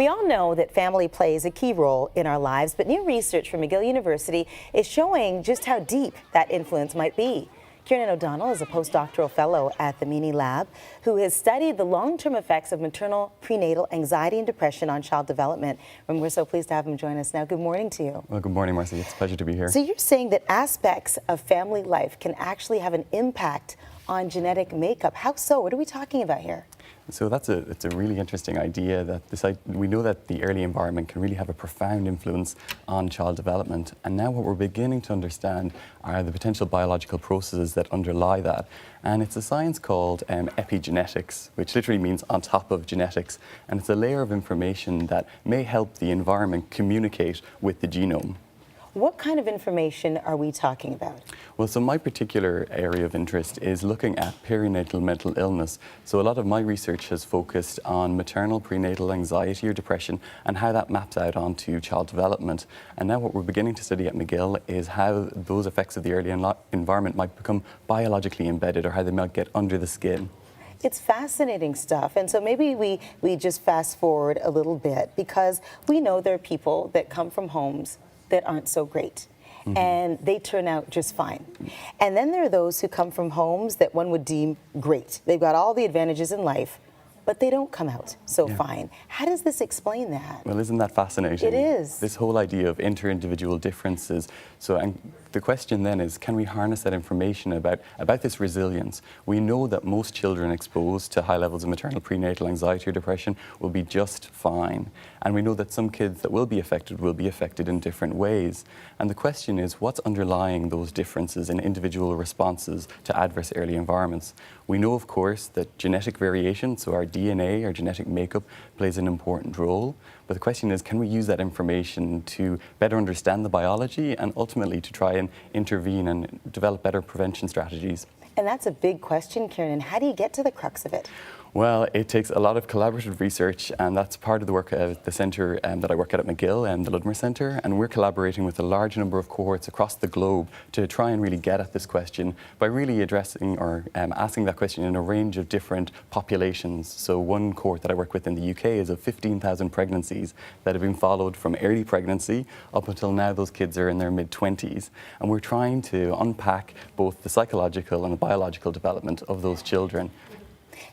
We all know that family plays a key role in our lives, but new research from McGill University is showing just how deep that influence might be. Kerian O'Donnell is a postdoctoral fellow at the Meany Lab who has studied the long-term effects of maternal prenatal anxiety and depression on child development. And we're so pleased to have him join us now. Good morning to you. Well, good morning, Marcy. It's a pleasure to be here. So you're saying that aspects of family life can actually have an impact on genetic makeup. How so? What are we talking about here? So it's a really interesting idea that we know that the early environment can really have a profound influence on child development. And now what we're beginning to understand are the potential biological processes that underlie that. And it's a science called epigenetics, which literally means on top of genetics. And it's a layer of information that may help the environment communicate with the genome. What kind of information are we talking about? Well, so my particular area of interest is looking at perinatal mental illness. So a lot of my research has focused on maternal prenatal anxiety or depression and how that maps out onto child development. And now what we're beginning to study at McGill is how those effects of the early environment might become biologically embedded, or how they might get under the skin. It's fascinating stuff. And so maybe we just fast forward a little bit, because we know there are people that come from homes that aren't so great. Mm-hmm. And they turn out just fine. And then there are those who come from homes that one would deem great. They've got all the advantages in life, but they don't come out so fine. How does this explain that? Well, isn't that fascinating? It is. This whole idea of inter-individual differences. So the question then is, can we harness that information about this resilience? We know that most children exposed to high levels of maternal prenatal anxiety or depression will be just fine. And we know that some kids that will be affected in different ways. And the question is, what's underlying those differences in individual responses to adverse early environments? We know, of course, that genetic variation, so our DNA, our genetic makeup, plays an important role. But the question is, can we use that information to better understand the biology and ultimately to try and intervene and develop better prevention strategies? And that's a big question, Kieran. How do you get to the crux of it? Well, it takes a lot of collaborative research, and that's part of the work of the centre that I work at McGill, the Ludmer Centre, and we're collaborating with a large number of cohorts across the globe to try and really get at this question by really addressing or asking that question in a range of different populations. So one cohort that I work with in the UK is of 15,000 pregnancies that have been followed from early pregnancy up until now. Those kids are in their mid-20s, and we're trying to unpack both the psychological and the biological development of those children.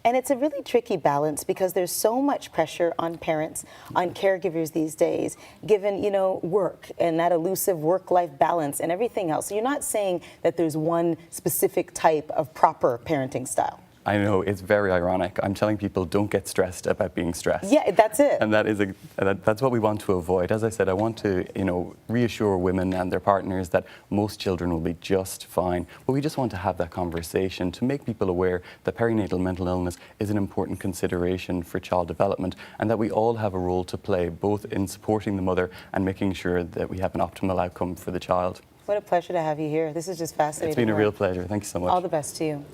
And it's a really tricky balance, because there's so much pressure on parents, on caregivers these days, given, work and that elusive work-life balance and everything else. So you're not saying that there's one specific type of proper parenting style. I know, it's very ironic. I'm telling people, don't get stressed about being stressed. Yeah, that's it. And that's what we want to avoid. As I said, I want to, reassure women and their partners that most children will be just fine. But we just want to have that conversation to make people aware that perinatal mental illness is an important consideration for child development, and that we all have a role to play, both in supporting the mother and making sure that we have an optimal outcome for the child. What a pleasure to have you here. This is just fascinating. It's been a real pleasure. Thank you so much. All the best to you.